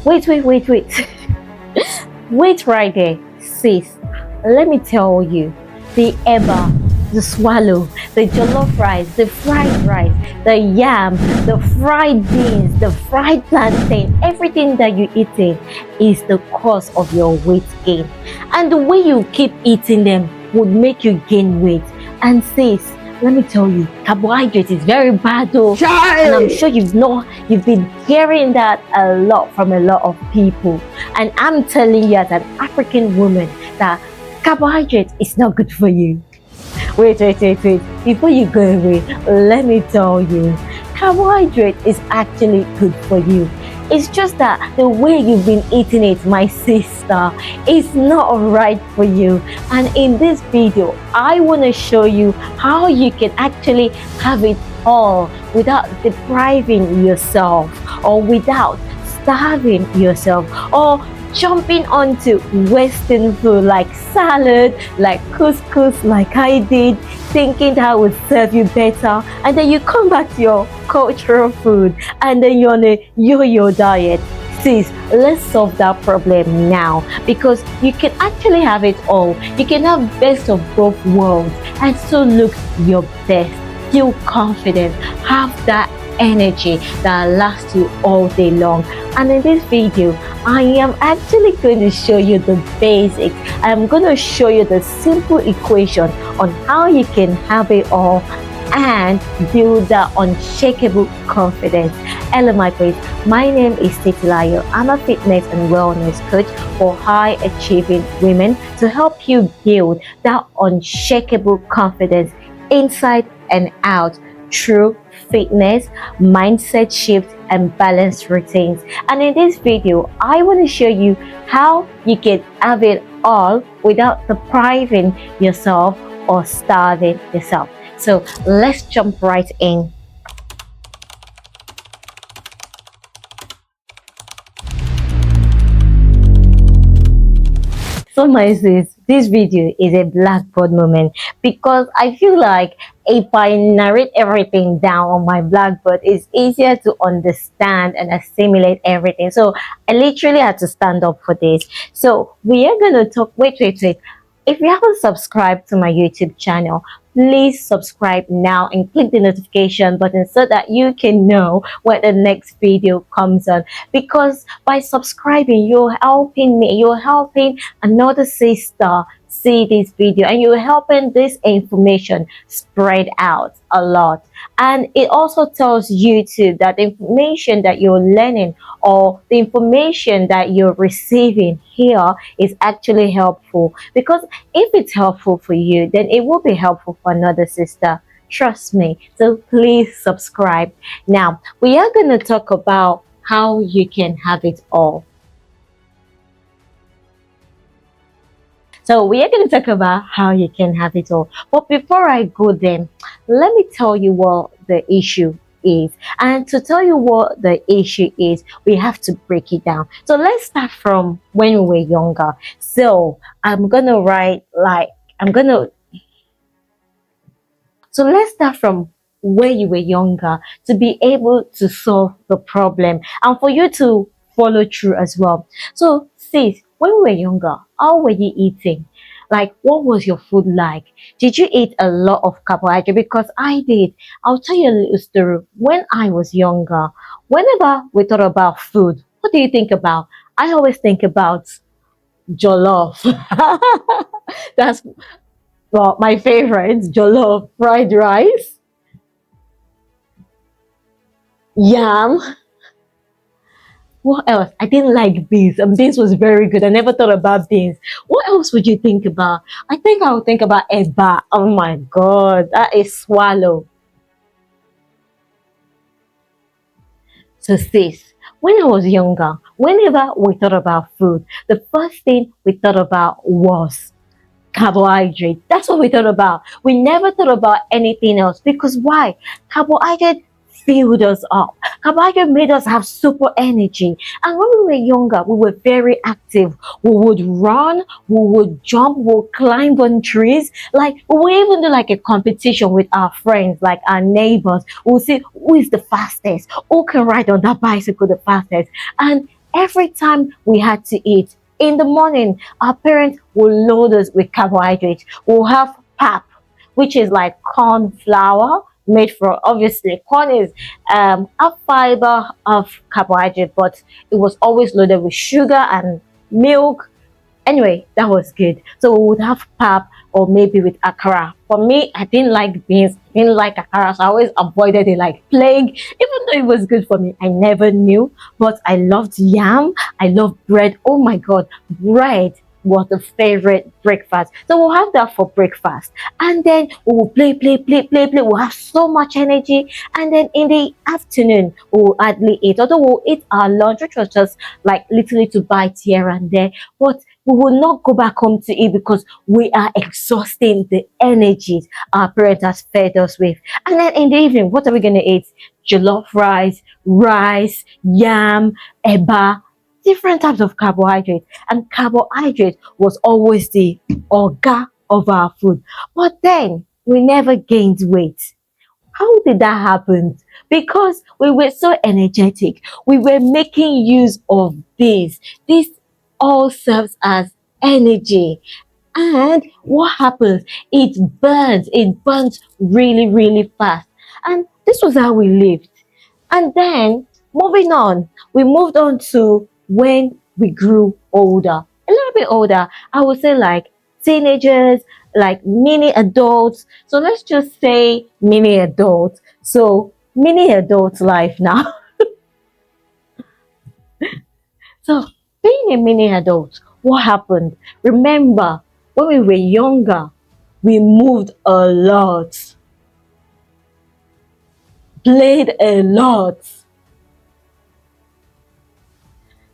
Wait. Wait right there, sis. Let me tell you, the eba, the swallow, the jollof rice, the fried rice, the yam, the fried beans, the fried plantain, everything that you eating is the cause of your weight gain. And the way you keep eating them would make you gain weight. And sis, let me tell you, carbohydrate is very bad though. And I'm sure you've been hearing that a lot from a lot of people. And I'm telling you as an African woman that carbohydrate is not good for you. Wait. Before you go away, let me tell you, carbohydrate is actually good for you. It's just that the way you've been eating it, my sister, is not right for you. And in this video, I want to show you how you can actually have it all without depriving yourself, or without starving yourself, or jumping onto Western food like salad, like couscous, like I did, thinking that would serve you better, and then you come back to your cultural food and then you're on a yo-yo diet. Sis, let's solve that problem now, because you can actually have it all. You can have best of both worlds and still look your best, feel confident, have that energy that lasts you all day long. And in this video, I am actually going to show you the basics. I'm going to show you the simple equation on how you can have it all and build that unshakable confidence. Hello my friends, my name is Titilayo. I'm a fitness and wellness coach for high achieving women to help you build that unshakable confidence inside and out through fitness, mindset shift, and balanced routines. And in this video, I want to show you how you can have it all without depriving yourself or starving yourself. So let's jump right in. So my sis, this video is a blackboard moment, because I feel like if I narrate everything down on my blackboard, it's easier to understand and assimilate everything. So I literally had to stand up for this. So we are going to talk, wait. If you haven't subscribed to my YouTube channel, please subscribe now and click the notification button so that you can know when the next video comes on. Because by subscribing, you're helping me, you're helping another sister see this video, and you're helping this information spread out a lot. And it also tells YouTube that the information that you're learning or the information that you're receiving here is actually helpful. Because if it's helpful for you, then it will be helpful for another sister. Trust me. So please subscribe. Now, we are going to talk about how you can have it all. So we are going to talk about how you can have it all. But before I go there, let me tell you what the issue is. And to tell you what the issue is, we have to break it down. So let's start from when we were younger. So I'm going to write so let's start from where you were younger to be able to solve the problem and for you to follow through as well. So sis, when we were younger, how were you eating? Like, what was your food like? Did you eat a lot of carbohydrate? Because I did. I'll tell you a little story. When I was younger, whenever we thought about food, what do you think about? I always think about jollof. That's, well, my favorite, jollof, fried rice, yam. What else? I didn't like beans. Beans was very good. I never thought about beans. What else would you think about? I think I would think about eba. Oh my God, that is swallow. So sis, when I was younger, whenever we thought about food, the first thing we thought about was carbohydrate. That's what we thought about. We never thought about anything else. Because why? Carbohydrate filled us up. Carbohydrate made us have super energy. And when we were younger, we were very active. We would run, we would jump, we would climb on trees. Like, we would even do like a competition with our friends, like our neighbors. We'll see who is the fastest, who can ride on that bicycle the fastest. And every time we had to eat in the morning, our parents will load us with carbohydrates. We'll have pap, which is like corn flour made from, obviously corn is a fiber of carbohydrate, but it was always loaded with sugar and milk. Anyway, that was good. So we would have pap or maybe with akara. For me, I didn't like beans, I didn't like akara, so I always avoided it like plague. Even though it was good for me, I never knew. But I loved yam, I loved bread. Oh my god, bread was the favorite breakfast. So we'll have that for breakfast. And then we will play. We'll have so much energy. And then in the afternoon, we will hardly eat. Although we'll eat our lunch, which was just like little bites here and there. But we will not go back home to eat because we are exhausting the energies our parents has fed us with. And then in the evening, what are we going to eat? Jollof rice, yam, eba, different types of carbohydrates. And carbohydrate was always the organ of our food. But then we never gained weight. How did that happen? Because we were so energetic. We were making use of this. This all serves as energy. And what happens? It burns really fast. And this was how we lived. And then moving on, we moved on to when we grew older, a little bit older. I would say like teenagers, like mini adults. So let's just say mini adults. So mini adult life now. So being a mini adult, what happened? Remember, when we were younger, we moved a lot, played a lot.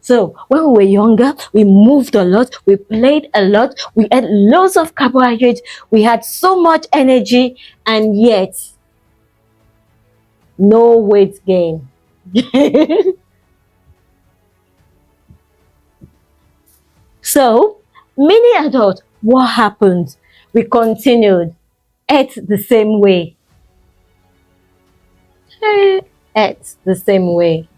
So when we were younger, we moved a lot, we played a lot, we ate loads of carbohydrates, we had so much energy, and yet no weight gain. So, many adults, what happened? We continued, ate the same way, ate the same way.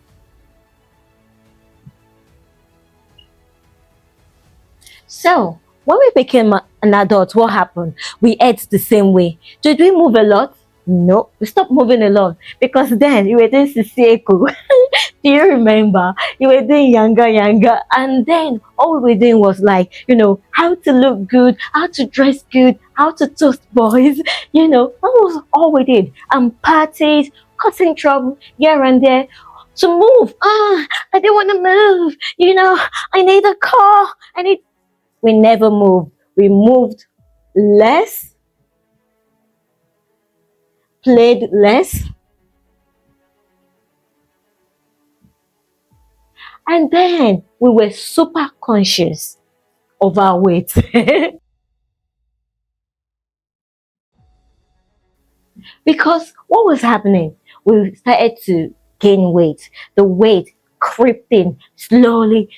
So, when we became an adult, what happened? We ate the same way. Did we move a lot? No, we stopped moving a lot because then you were doing Siseko. Do you remember? You were doing younger, and then all we were doing was like, how to look good, how to dress good, how to toast boys. That was all we did. And parties, causing trouble here and there. To move, I didn't want to move. I need a car. We never moved. We moved less, played less, and then we were super conscious of our weight. Because what was happening? We started to gain weight. The weight crept in slowly,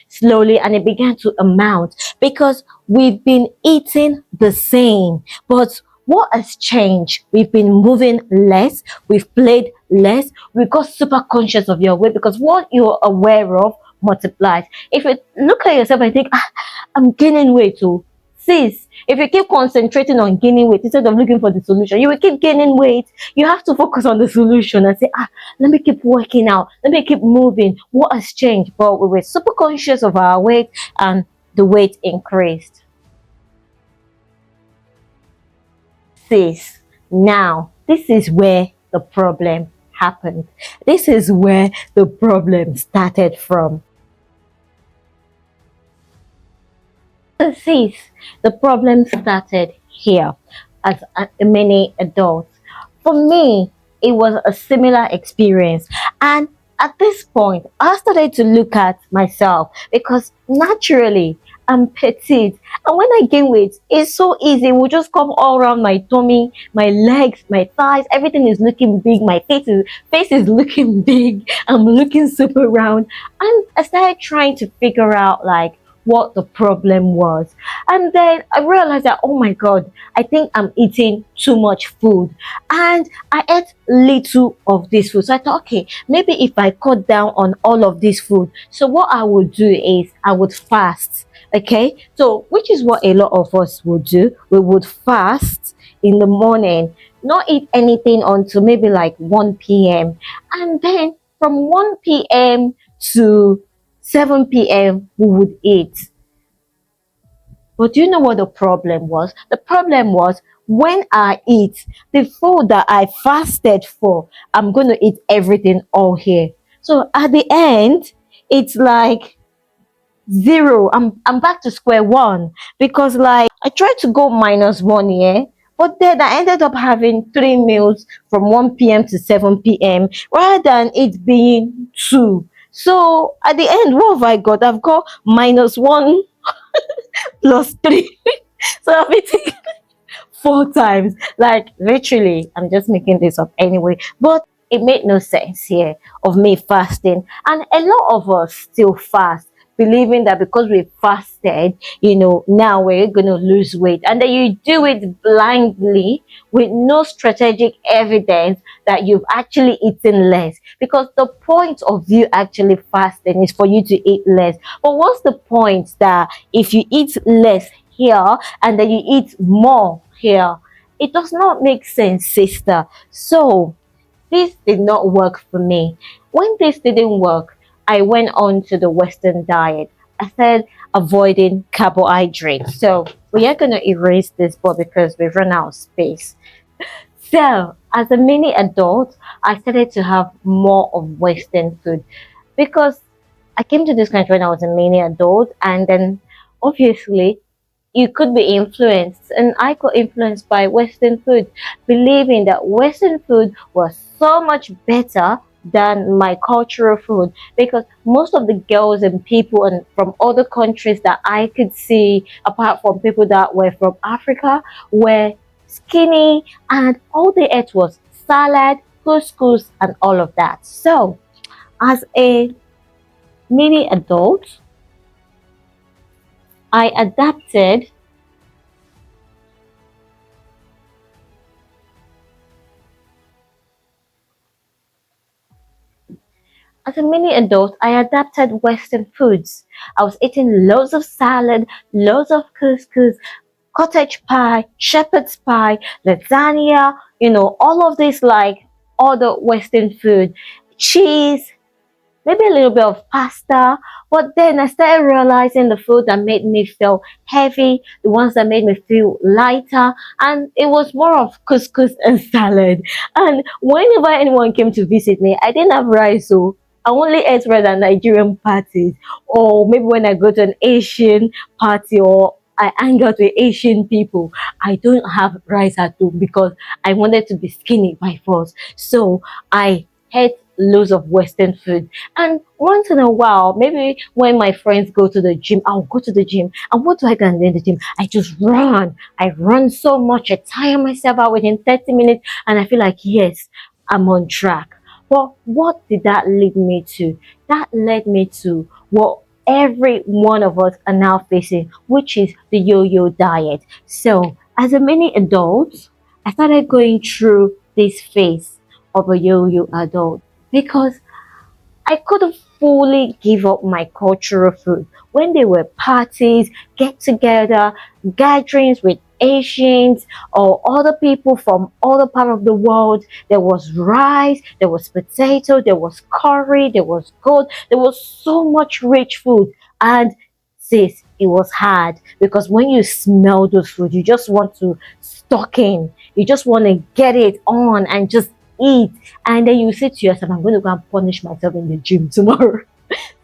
and it began to amount because we've been eating the same. But what has changed? We've been moving less, we've played less, we got super conscious of your weight because what you're aware of multiplies. If you look at yourself and think, I'm gaining weight too. Sis, if you keep concentrating on gaining weight instead of looking for the solution, you will keep gaining weight. You have to focus on the solution and say, let me keep working out. Let me keep moving. What has changed? But we were super conscious of our weight and the weight increased. Sis, now, this is where the problem happened. This is where the problem started from. Sis, the problem started here as many adults. For me, it was a similar experience. And at this point, I started to look at myself because naturally I'm petite. And when I gain weight, it's so easy. It will just come all around my tummy, my legs, my thighs. Everything is looking big. My face is looking big. I'm looking super round. And I started trying to figure out like, what the problem was. And then I realized that, oh my God, I think I'm eating too much food. And I ate little of this food. So I thought, okay, maybe if I cut down on all of this food. So what I would do is I would fast. Okay, so which is what a lot of us would do. We would fast in the morning, not eat anything until maybe like 1 p.m. And then from 1 p.m. to 7 p.m. we would eat. But do you know what the problem was? The problem was when I eat the food that I fasted for, I'm going to eat everything all here. So at the end, it's like zero. I'm back to square one because like I tried to go -1 here, but then I ended up having 3 meals from 1 p.m. to 7 p.m. rather than it being two. So at the end, what have I got? I've got -1 plus three. So I've eaten 4 times. Like literally, I'm just making this up anyway. But it made no sense here of me fasting. And a lot of us still fast, believing that because we fasted, now we're gonna lose weight. And then you do it blindly with no strategic evidence that you've actually eaten less. Because the point of you actually fasting is for you to eat less. But what's the point that if you eat less here and then you eat more here? It does not make sense, sister. So this did not work for me. When this didn't work, I went on to the Western diet. I started avoiding carbohydrates. So we are going to erase this board because we've run out of space. So as a mini adult, I started to have more of Western food because I came to this country when I was a mini adult, and then obviously you could be influenced, and I got influenced by Western food, believing that Western food was so much better than my cultural food, because most of the girls and people and from other countries that I could see, apart from people that were from Africa, were skinny, and all they ate was salad, couscous, and all of that. So as a mini adult, I adapted. As a mini adult, I adapted Western foods. I was eating loads of salad, loads of couscous, cottage pie, shepherd's pie, lasagna, all of this like other Western food, cheese, maybe a little bit of pasta. But then I started realizing the food that made me feel heavy, the ones that made me feel lighter, and it was more of couscous and salad. And whenever anyone came to visit me, I didn't have rice, so I only ate rice at Nigerian parties, or maybe when I go to an Asian party or I hang out with Asian people, I don't have rice at home because I wanted to be skinny by force. So I ate loads of Western food. And once in a while, maybe when my friends go to the gym, I'll go to the gym. And what do I do in the gym? I just run. I run so much. I tire myself out within 30 minutes. And I feel like, yes, I'm on track. But what did that lead me to? That led me to what every one of us are now facing, which is the yo-yo diet. So as a mini adult, I started going through this phase of a yo-yo adult because I couldn't fully give up my cultural food. When there were parties, get together, gatherings with Asians or other people from other part of the world, there was rice, there was potato, there was curry, there was goat, there was so much rich food. And sis, it was hard because when you smell those food, you just want to stock in. You just want to get it on and just eat, and then you say to yourself, I'm going to go and punish myself in the gym tomorrow.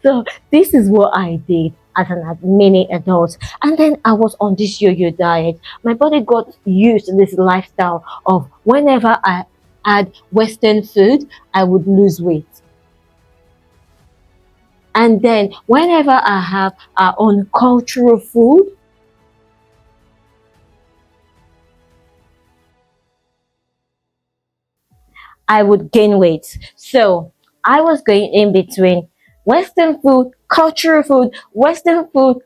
So this is what I did as an mini adult. And then I was on this yo-yo diet. My body got used to this lifestyle of whenever I had Western food, I would lose weight. And then whenever I have our own cultural food, I would gain weight. So I was going in between Western food, cultural food, Western food,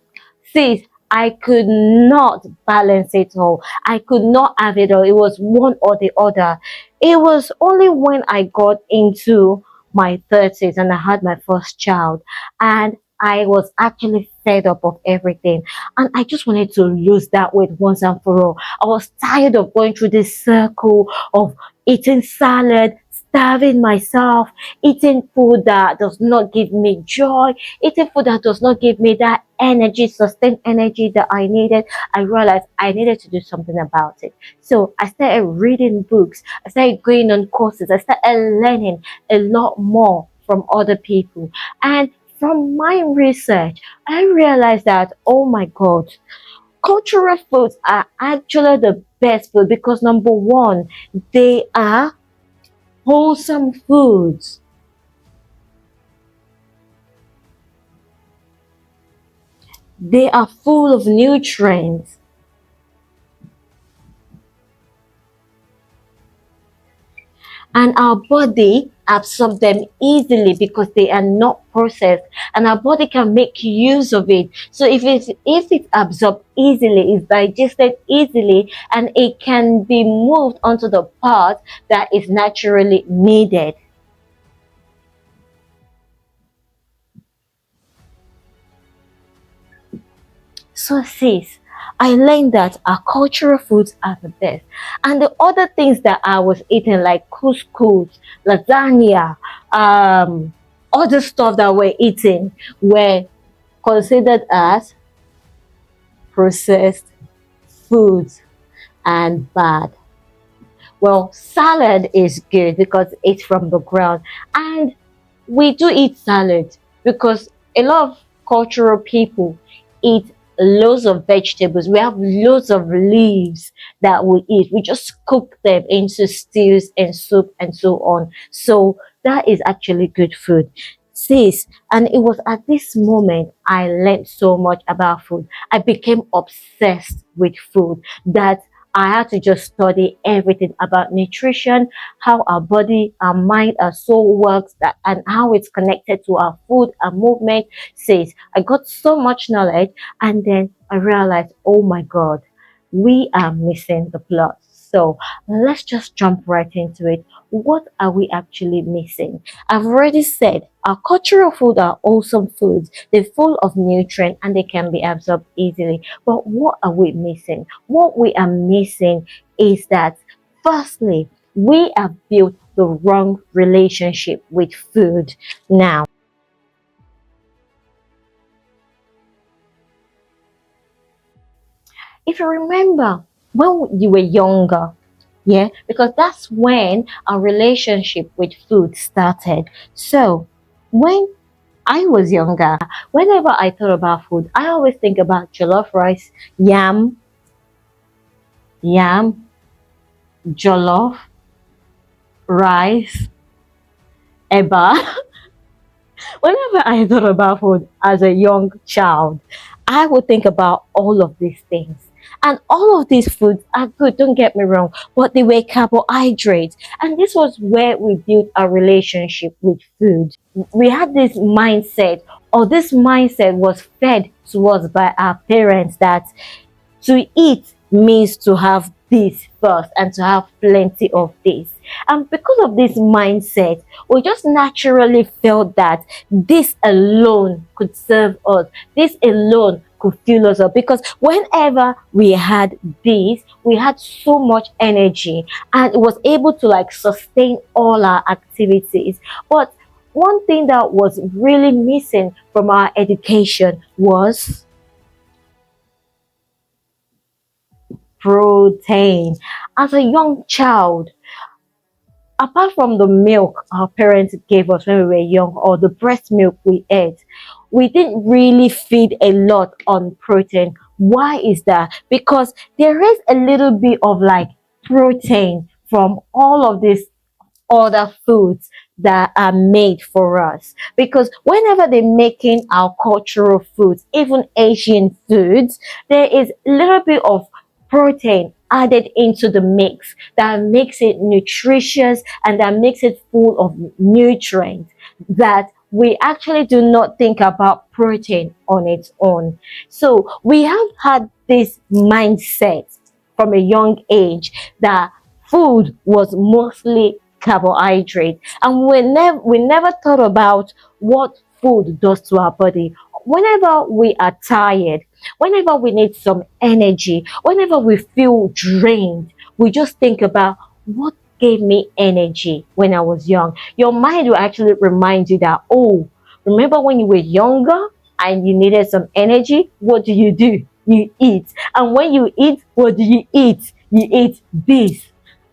See, I could not balance it all. I could not have it all. It was one or the other. It was only when I got into my 30s and I had my first child, and I was actually fed up of everything. And I just wanted to lose that weight once and for all. I was tired of going through this circle of eating salad, starving myself, eating food that does not give me joy, eating food that does not give me that energy, sustained energy that I needed. I realized I needed to do something about it. So I started reading books, I started going on courses, I started learning a lot more from other people. And from my research, I realized that, oh my God, cultural foods are actually the best food because number one, they are wholesome foods. They are full of nutrients, and our body absorb them easily because they are not processed, and our body can make use of it. So if it's absorbed easily, it's digested easily, and it can be moved onto the part that is naturally needed. So sis, I learned that our cultural foods are the best. And the other things that I was eating, like couscous, lasagna, other stuff that we're eating, were considered as processed foods and bad. Well, salad is good because it's from the ground. And we do eat salad because a lot of cultural people eat loads of vegetables. We have loads of leaves that we eat. We just cook them into stews and soup and so on. So that is actually good food. Sis, and it was at this moment I learned so much about food. I became obsessed with food that I had to just study everything about nutrition, how our body, our mind, our soul works, that and how it's connected to our food and movement. Says I got so much knowledge, and then I realized, oh my God, we are missing the plot. So let's just jump right into it. What are we actually missing? I've already said our cultural food are awesome foods. They're full of nutrients and they can be absorbed easily. But what are we missing? What we are missing is that, firstly, we have built the wrong relationship with food now. If you remember when you were younger, yeah, because that's when our relationship with food started. So when I was younger, whenever I thought about food, I always think about jollof rice, yam, yam, jollof, rice, eba. Whenever I thought about food as a young child, I would think about all of these things. And all of these foods are good, don't get me wrong, but they were carbohydrates. And this was where we built our relationship with food. We had this mindset, or this mindset was fed to us by our parents, that to eat means to have this first and to have plenty of this. And because of this mindset, we just naturally felt that this alone could serve us, this alone could fill us up. Because whenever we had this, we had so much energy and it was able to like sustain all our activities. But one thing that was really missing from our education was protein. As a young child, apart from the milk our parents gave us when we were young, or the breast milk we ate, we didn't really feed a lot on protein. Why is that? Because there is a little bit of like protein from all of these other foods that are made for us, because whenever they're making our cultural foods, even Asian foods, there is a little bit of protein added into the mix that makes it nutritious and that makes it full of nutrients that we actually do not think about protein on its own. So we have had this mindset from a young age that food was mostly carbohydrate, and we never thought about what food does to our body. Whenever we are tired, whenever we need some energy, whenever we feel drained, we just think about what gave me energy when I was young. Your mind will actually remind you that, oh, remember when you were younger and you needed some energy? What do? You eat. And when you eat, what do you eat? You eat this.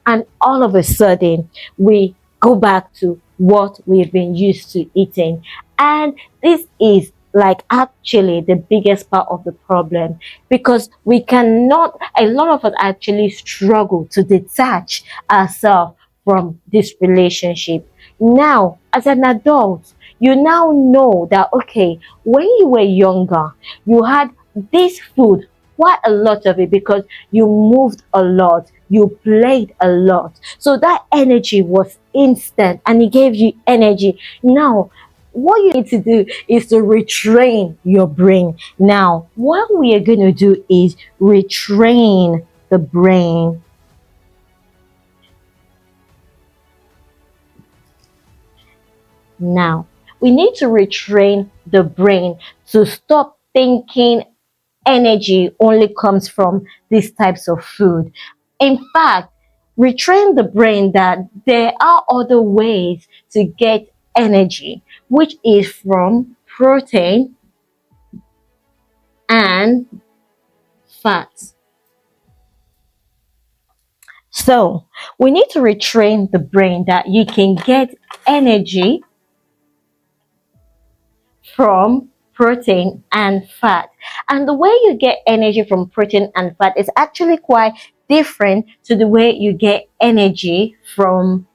And all of a sudden, we go back to what we've been used to eating. And this is like actually the biggest part of the problem, because we cannot, a lot of us actually struggle to detach ourselves from this relationship. Now, as an adult, you now know that, okay, when you were younger, you had this food, quite a lot of it, because you moved a lot, you played a lot. So that energy was instant and it gave you energy. Now, what you need to do is to retrain your brain. Now, what we are going to do is retrain the brain. Now, we need to retrain the brain to stop thinking energy only comes from these types of food. In fact, retrain the brain that there are other ways to get energy, which is from protein and fats. So, we need to retrain the brain that you can get energy from protein and fat. And the way you get energy from protein and fat is actually quite different to the way you get energy from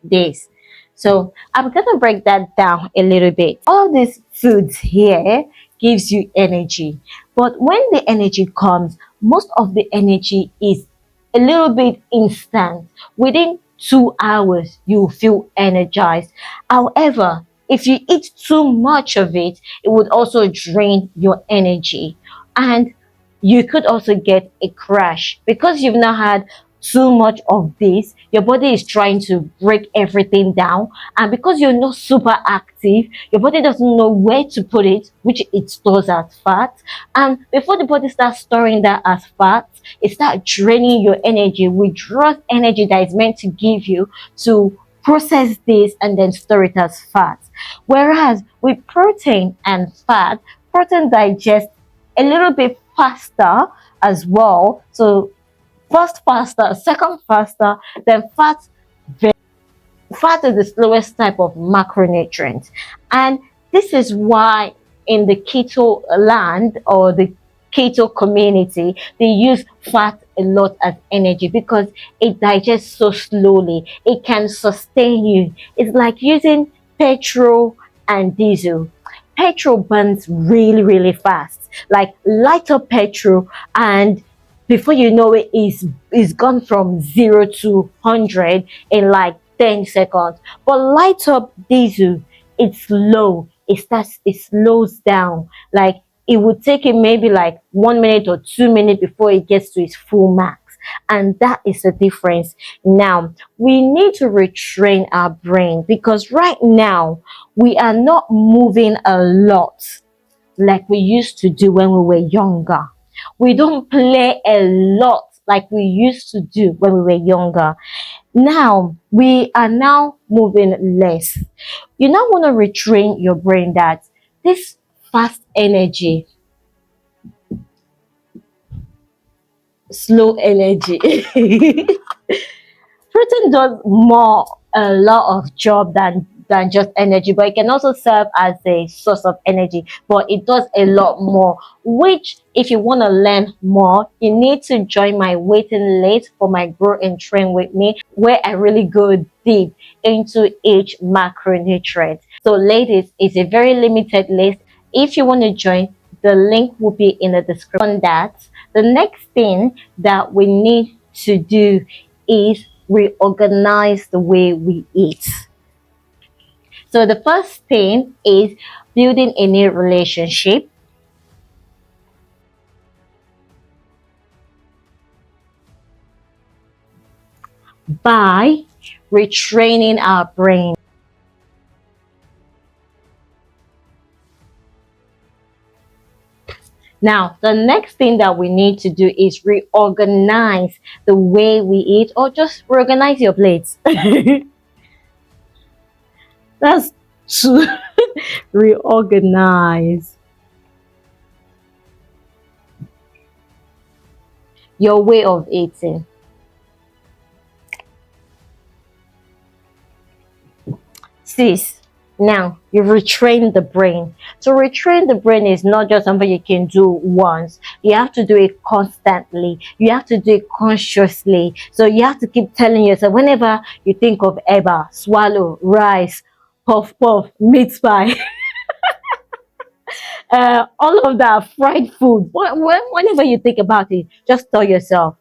this. So I'm gonna break that down a little bit. All these foods here gives you energy, but when the energy comes, most of the energy is a little bit instant. Within 2 hours, you feel energized. However, if you eat too much of it, it would also drain your energy. And you could also get a crash because you've now had too much of this. Your body is trying to break everything down, and because you're not super active, your body doesn't know where to put it, which it stores as fat. And before the body starts storing that as fat, it starts draining your energy, withdraws energy that is meant to give you to process this and then store it as fat. Whereas with protein and fat, protein digests a little bit faster as well. So first faster, second faster, then fat is the slowest type of macronutrient. And this is why in the keto land or the keto community, they use fat a lot as energy because it digests so slowly. It can sustain you. It's like using petrol and diesel. Petrol burns really, really fast. Like light up petrol, and before you know it, is gone from 0 to 100 in like 10 seconds. But light up diesel, it's slow. It slows down. Like it would take it maybe like 1 minute or 2 minutes before it gets to its full max. And that is the difference. Now, we need to retrain our brain because right now we are not moving a lot like we used to do when we were younger. We don't play a lot like we used to do when we were younger. Now, we are now moving less. You now want to retrain your brain that this fast energy, slow energy. Protein does a lot of job than just energy, but it can also serve as a source of energy, but it does a lot more, which if you want to learn more, you need to join my waiting list for my grow and train with me, where I really go deep into each macronutrient. So ladies, it's a very limited list. If you want to join, the link will be in the description. On that, the next thing that we need to do is reorganize the way we eat. So the first thing is building a new relationship by retraining our brain. Now, the next thing that we need to do is reorganize the way we eat, or just reorganize your plates. That's to reorganize your way of eating. Sis, now you've retrained the brain. To retrain the brain is not just something you can do once. You have to do it constantly. You have to do it consciously. So you have to keep telling yourself, whenever you think of eba, swallow, rice, puff puff, meat pie, all of that fried food. Whenever you think about it, just tell yourself,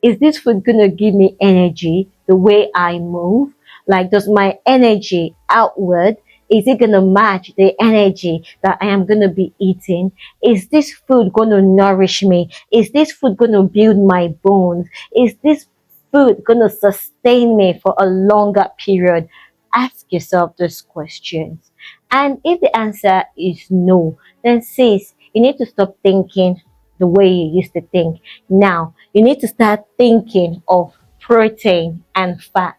is this food gonna give me energy the way I move? Like, does my energy outward, is it gonna match the energy that I am gonna be eating? Is this food gonna nourish me? Is this food gonna build my bones? Is this food gonna sustain me for a longer period? Ask yourself those questions. And if the answer is no, then sis, you need to stop thinking the way you used to think. Now, you need to start thinking of protein and fat.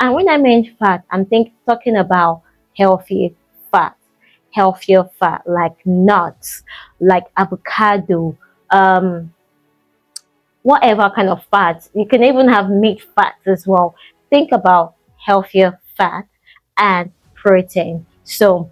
And when I mean fat, talking about healthy fat, healthier fat like nuts, like avocado, whatever kind of fats. You can even have meat fats as well. Think about healthier fat and protein. So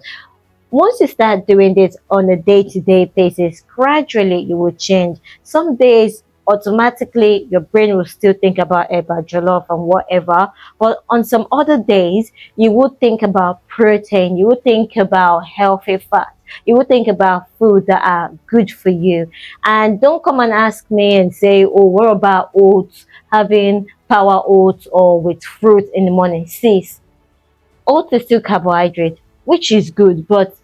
once you start doing this on a day-to-day basis, gradually you will change. Some days automatically your brain will still think about jollof and whatever, but on some other days you would think about protein, you would think about healthy fat, you would think about food that are good for you. And don't come and ask me and say, oh, what about oats, having power oats or with fruit in the morning? Sis, oats is still carbohydrate, which is good, but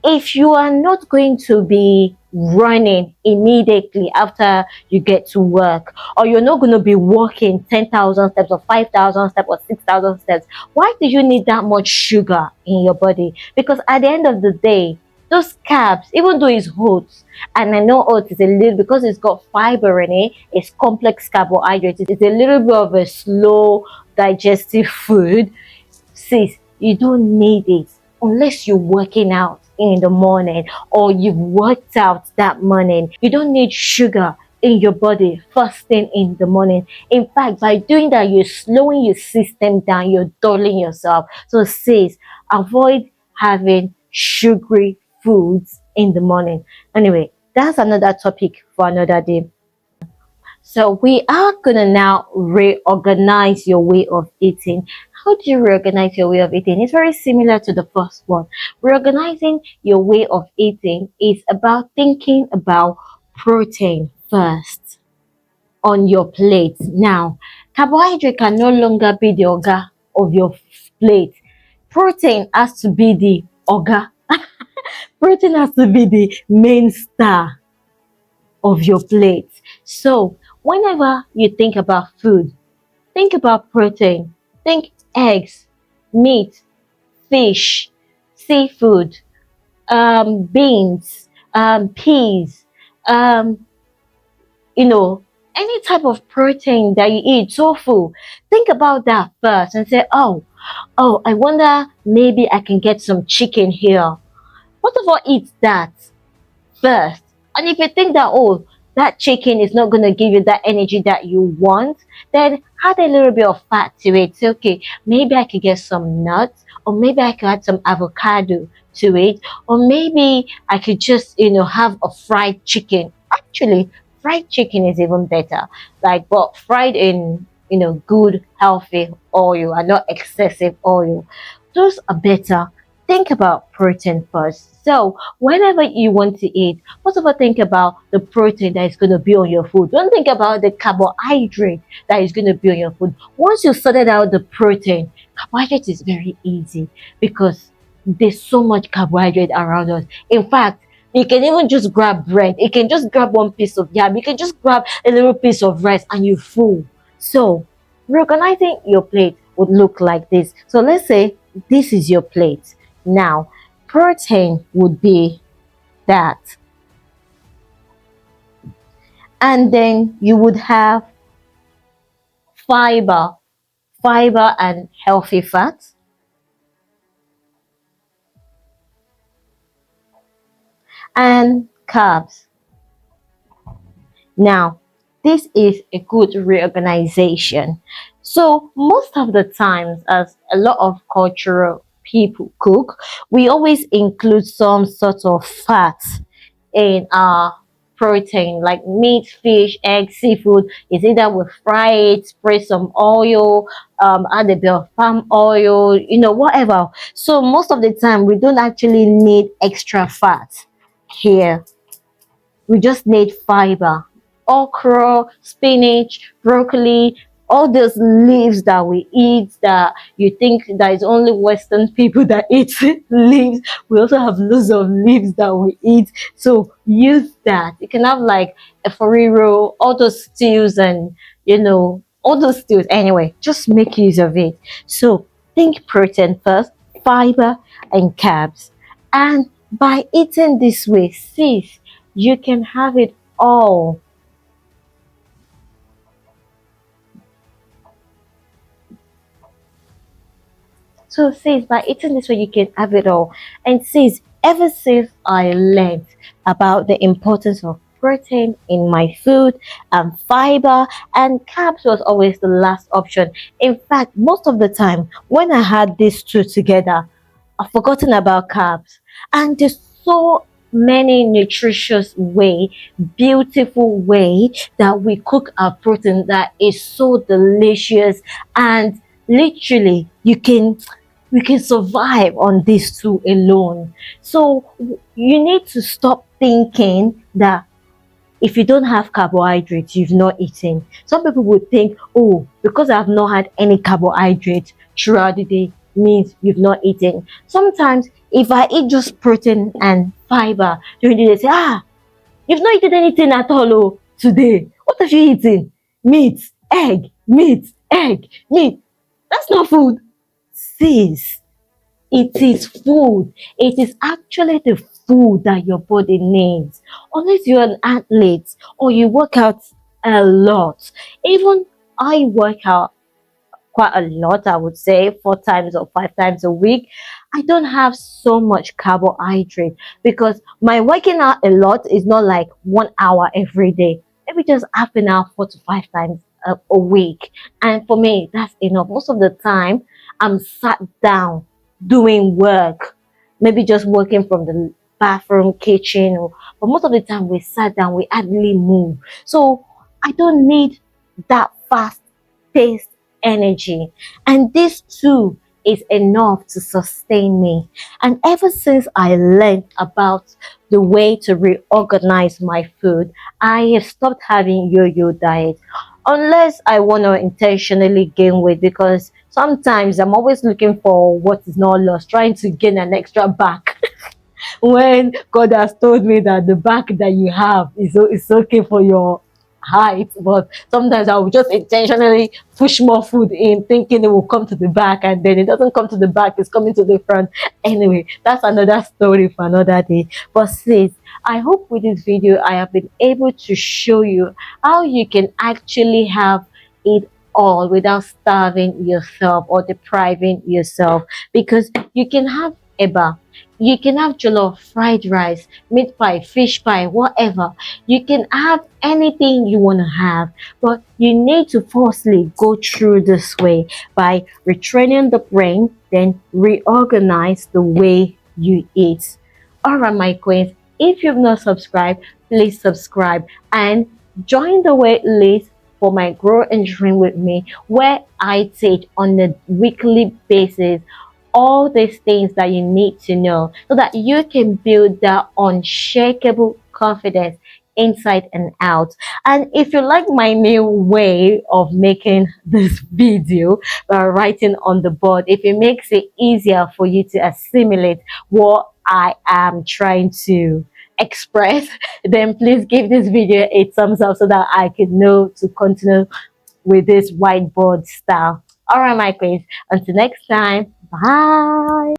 if you are not going to be running immediately after you get to work, or you're not going to be walking 10,000 steps or 5,000 steps or 6,000 steps, why do you need that much sugar in your body? Because at the end of the day, those carbs, even though it's oats, and I know oats is a little, because it's got fiber in it, it's complex carbohydrates, it's a little bit of a slow digestive food. Sis, you don't need it unless you're working out in the morning or you've worked out that morning. You don't need sugar in your body first thing in the morning. In fact, by doing that, you're slowing your system down, you're dulling yourself. So sis, avoid having sugary foods in the morning. Anyway, that's another topic for another day. So we are gonna now reorganize your way of eating. How do you reorganize your way of eating? It's very similar to the first one. Reorganizing your way of eating is about thinking about protein first on your plate. Now, carbohydrate can no longer be the organ of your plate. Protein has to be the organ. Protein has to be the main star of your plate. So whenever you think about food, think about protein. Think eggs, meat, fish, seafood, beans, peas, um, you know, any type of protein that you eat, tofu. Think about that first and say, oh, I wonder maybe I can get some chicken here. What if I eat that first? And if you think that, oh, that chicken is not going to give you that energy that you want, then add a little bit of fat to it. Say, okay, maybe I could get some nuts, or maybe I could add some avocado to it, or maybe I could just, have a fried chicken. Actually, fried chicken is even better. Like, but fried in, good, healthy oil and not excessive oil. Those are better. Think about protein first. So whenever you want to eat, first of all, think about the protein that is going to be on your food. Don't think about the carbohydrate that is going to be on your food. Once you sorted out the protein, Carbohydrate is very easy because there's so much carbohydrate around us. In fact, you can even just grab bread. You can just grab one piece of yam. You can just grab a little piece of rice and you're full. So, reorganizing your plate would look like this. So, let's say this is your plate. Now, protein would be that. And then you would have fiber, fiber and healthy fats, and carbs. Now, this is a good reorganization. So, most of the times, as a lot of cultural people cook, we always include some sort of fat in our protein, like meat, fish, egg, seafood. Is either we fry it, spray some oil, add a bit of palm oil, whatever. So, most of the time, we don't actually need extra fat here. We just need fiber. Okra, spinach, broccoli, all those leaves that we eat that you think that it's only Western people that eat leaves. We also have loads of leaves that we eat. So use that. You can have like a fariro, all those stews and all those stews. Anyway, just make use of it. So think protein first, fiber and carbs. And by eating this way, sis, you can have it all. So sis, by eating this way, you can have it all. And sis, ever since I learned about the importance of protein in my food and fiber, and carbs was always the last option. In fact, most of the time when I had these two together, I've forgotten about carbs. And there's so many nutritious way, beautiful way that we cook our protein that is so delicious, and literally we can survive on these two alone. So you need to stop thinking that if you don't have carbohydrates, you've not eaten. Some people would think, oh, because I've not had any carbohydrates throughout the day means you've not eaten. Sometimes if I eat just protein and fiber during the day, they say, you've not eaten anything at all today. What have you eaten? Meat, egg, meat, egg, meat. That's not food. Sis, it is food. It is actually the food that your body needs. Unless you're an athlete or you work out a lot. Even I work out quite a lot, I would say, 4 times or 5 times a week. I don't have so much carbohydrate because my working out a lot is not like 1 hour every day. Maybe just half an hour, 4 to 5 times a week. And for me, that's enough. Most of the time, I'm sat down doing work, maybe just working from the bathroom, kitchen, but most of the time we sat down, we hardly move. So I don't need that fast paced energy. And this too is enough to sustain me. And ever since I learned about the way to reorganize my food, I have stopped having yo-yo diet. Unless I want to intentionally gain weight, because sometimes I'm always looking for what is not lost, trying to gain an extra back. When God has told me that the back that you have is okay for your height, but sometimes I will just intentionally push more food in, thinking it will come to the back, and then it doesn't come to the back, it's coming to the front. Anyway, that's another story for another day. But sis, I hope with this video I have been able to show you how you can actually have it all without starving yourself or depriving yourself, because you can have eba, you can have jollof, fried rice, meat pie, fish pie, whatever. You can have anything you want to have, but you need to firstly go through this way by retraining the brain, then reorganize the way you eat. All right, my queens, if you've not subscribed, please subscribe and join the wait list for my Grow and Dream with Me, where I teach on a weekly basis all these things that you need to know so that you can build that unshakable confidence inside and out. And if you like my new way of making this video by writing on the board, if it makes it easier for you to assimilate what I am trying to express, then please give this video a thumbs up so that I can know to continue with this whiteboard style. All right, my queens, until next time, bye.